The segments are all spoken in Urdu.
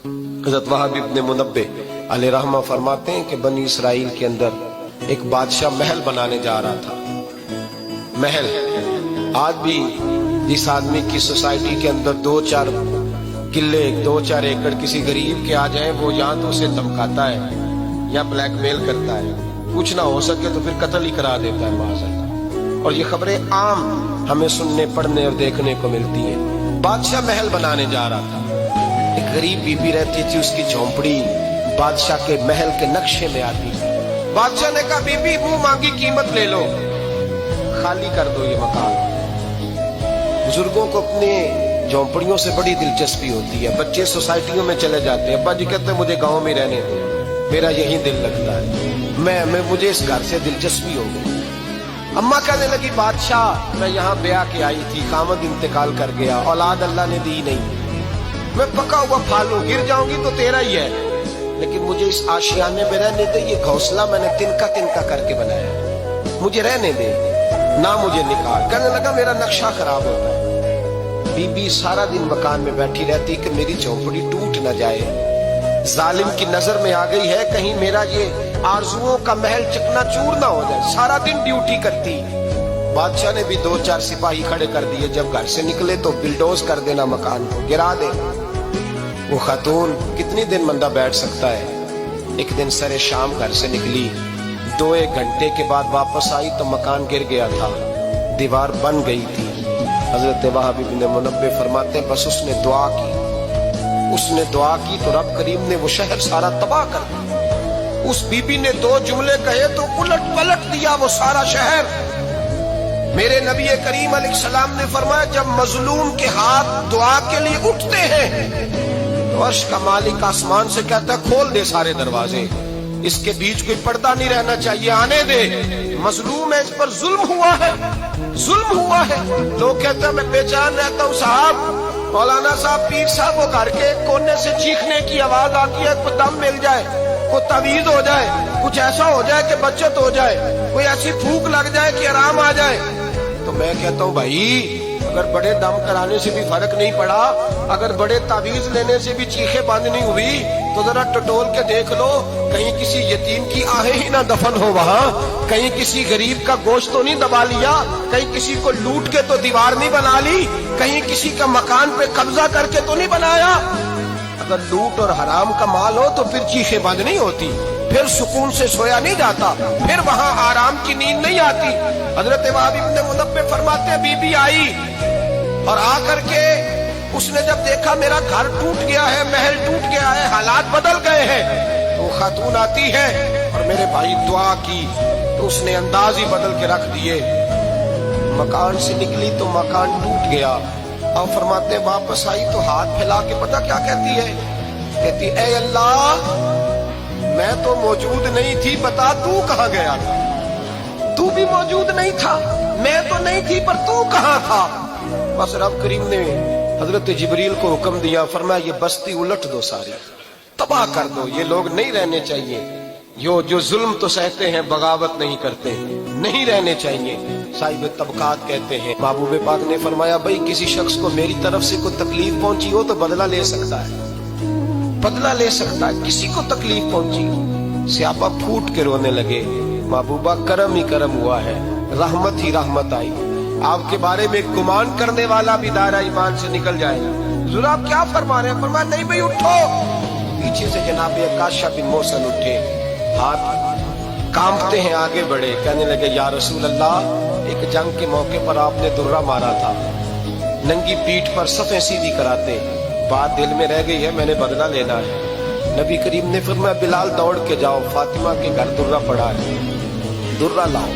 حضرت وہب ابن منبہ علیہ رحمہ فرماتے ہیں کہ بنی اسرائیل کے اندر ایک بادشاہ محل بنانے جا رہا تھا. محل آج بھی جس آدمی کی سوسائٹی کے اندر 2-4 کلے 2-4 ایکڑ کسی غریب کے آ جائیں، وہ یا تو اسے دھمکاتا ہے یا بلیک میل کرتا ہے، کچھ نہ ہو سکے تو پھر قتل ہی کرا دیتا ہے معاذ اللہ. اور یہ خبریں عام ہمیں سننے پڑھنے اور دیکھنے کو ملتی ہیں. بادشاہ محل بنانے جا رہا تھا. ایک غریب بی بی رہتی تھی، اس کی جھونپڑی بادشاہ کے محل کے نقشے میں آتی تھی. بادشاہ نے کہا بی بی منہ مانگی قیمت لے لو، خالی کر دو یہ مکان. بزرگوں کو اپنے جھونپڑیوں سے بڑی دلچسپی ہوتی ہے. بچے سوسائٹیوں میں چلے جاتے ہیں، ابا جی کہتے ہیں مجھے گاؤں میں رہنے دو، میرا یہی دل لگتا ہے، مجھے اس گھر سے دلچسپی ہو گئی. اماں کہنے لگی بادشاہ میں یہاں بیاہ کے آئی تھی، خامد انتقال کر گیا، اولاد اللہ نے دی نہیں، میں پکا ہوا پھالوں، گر جاؤں گی تو تیرا ہی ہے، لیکن مجھے اس آشیانے میں رہنے دے. یہ گھونسلہ میں نے تنکا کر کے بنایا، مجھے رہنے دے، نہ مجھے نکال. کہنے لگا میرا نقشہ خراب ہوتا ہے. بی بی سارا دن مکان میں بیٹھی رہتی کہ میری جھونپڑی ٹوٹ نہ جائے. ظالم کی نظر میں آ گئی ہے کہیں میرا یہ آرزوؤں کا محل چکنا چور نہ ہو جائے. سارا دن ڈیوٹی کرتی. بادشاہ نے بھی 2-4 سپاہی کھڑے کر دیے، جب گھر سے نکلے تو بلڈوز کر دینا، مکان کو گرا دے. وہ خاتون کتنی دن بندہ بیٹھ سکتا ہے. ایک دن سر شام گھر سے نکلی، 2-1 گھنٹے کے بعد واپس آئی تو مکان گر گیا تھا، دیوار بن گئی تھی. حضرت وہب ابن منبہ فرماتے ہیں بس اس نے دعا کی تو رب کریم نے وہ شہر سارا تباہ کر دیا. اس بی بی نے 2 جملے کہے تو الٹ پلٹ دیا وہ سارا شہر. میرے نبی کریم علیہ السلام نے فرمایا جب مظلوم کے ہاتھ دعا کے لیے اٹھتے ہیں تو عرش کا مالک آسمان سے کہتا ہے کھول دے سارے دروازے، اس کے بیچ کوئی پردہ نہیں رہنا چاہیے، آنے دے. مظلوم ہے، اس پر ظلم ہوا ہے. لوگ کہتے ہیں میں بے چین رہتا ہوں صاحب، مولانا صاحب پیر صاحب، وہ گھر کے کونے سے چیخنے کی آواز آتی ہے، کوئی دم مل جائے، کوئی تعویذ ہو جائے، کچھ ایسا ہو جائے کہ بچت ہو جائے، کوئی ایسی پھونک لگ جائے کہ آرام آ جائے. تو میں کہتا ہوں بھائی اگر بڑے دم کرانے سے بھی فرق نہیں پڑا، اگر بڑے تعویذ لینے سے بھی چیخیں بند نہیں ہوئی، تو ذرا ٹٹول کے دیکھ لو کہیں کسی یتیم کی آہیں ہی نہ دفن ہو وہاں، کہیں کسی غریب کا گوشت تو نہیں دبا لیا، کہیں کسی کو لوٹ کے تو دیوار نہیں بنا لی، کہیں کسی کا مکان پہ قبضہ کر کے تو نہیں بنایا. اگر لوٹ اور حرام کا مال ہو تو پھر چیخیں بند نہیں ہوتی، پھر سکون سے سویا نہیں جاتا، پھر وہاں آرام کی نیند نہیں آتی. حضرت وہب ابن منبہ فرماتے ہیں بی بی آئی اور آ کر کے اس نے جب دیکھا میرا گھر ٹوٹ گیا ہے، محل ٹوٹ گیا ہے، حالات بدل گئے ہیں، تو خاتون آتی ہے اور میرے بھائی دعا کی تو اس نے انداز ہی بدل کے رکھ دیے. مکان سے نکلی تو مکان ٹوٹ گیا اور فرماتے واپس آئی تو ہاتھ پھیلا کے پتہ کیا کہتی ہے؟ کہتی اے اللہ میں تو موجود نہیں تھی، بتا تو کہاں گیا تھا؟ تو بھی موجود نہیں تھا، میں تو نہیں تھی، پر تو کہاں تھا؟ بس رب کریم نے حضرت جبریل کو حکم دیا، فرمایا یہ بستی الٹ دو، ساری تباہ کر دو، یہ لوگ نہیں رہنے چاہیے، جو ظلم تو سہتے ہیں بغاوت نہیں کرتے، نہیں رہنے چاہیے. صاحب طبقات کہتے ہیں محبوب پاک نے فرمایا بھائی کسی شخص کو میری طرف سے کوئی تکلیف پہنچی ہو تو بدلہ لے سکتا ہے، بدلہ لے سکتا ہے. کسی کو تکلیف پہنچی، صحابہ پھوٹ کے رونے لگے، محبوبہ کرم ہی کرم ہوا ہے، رحمت ہی رحمت آئی. آپ کے بارے میں گمان کرنے والا بھی دائرہ ایمان سے نکل جائے گا. حضور آپ کیا فرما رہے ہیں؟ فرمایا نہیں بھائی اٹھو. پیچھے سے جناب عکاشہ بن محصن اٹھے، ہاتھ کانپتے ہیں، آگے بڑھے، کہنے لگے یا رسول اللہ ایک جنگ کے موقع پر آپ نے درہ مارا تھا، ننگی پیٹھ پر صفیں سیدھی کراتے، بات دل میں رہ گئی ہے، میں نے بدلہ لینا ہے. نبی کریم نے فرمایا بلال دوڑ کے جاؤ، فاطمہ کے گھر درہ پڑا ہے، درہ لاؤ.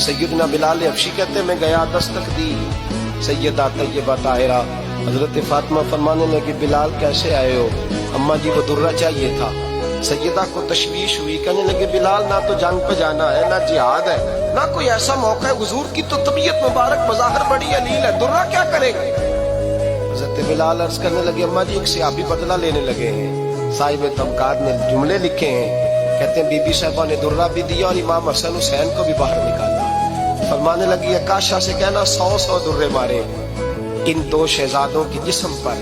سیدنا بلال حبشی کہتے میں گیا، دستک دی سیدہ طیبہ طاہرہ. حضرت فاطمہ فرمانے لگی بلال کیسے آئے ہو؟ اماں جی وہ درہ چاہیے تھا. سیدہ کو تشویش ہوئی، کہنے لگے بلال نہ تو جنگ پہ جانا ہے، نہ جہاد ہے، نہ کوئی ایسا موقع ہے، حضور کی تو طبیعت مبارک بظاہر بڑی علیل ہے، درہ کیا کرے گا؟ حضرت بلال عرض کرنے لگے اماں جی ایک صحابی بدلہ لینے لگے ہیں. صاحب طبقات نے جملے لکھے ہیں، کہتے ہیں بی بی صاحبہ نے درہ بھی دیا اور امام حسن حسین کو بھی باہر نکالا. فرمانے لگی عکاشہ سے کہنا 100 درے مارے ان 2 شہزادوں کی جسم پر،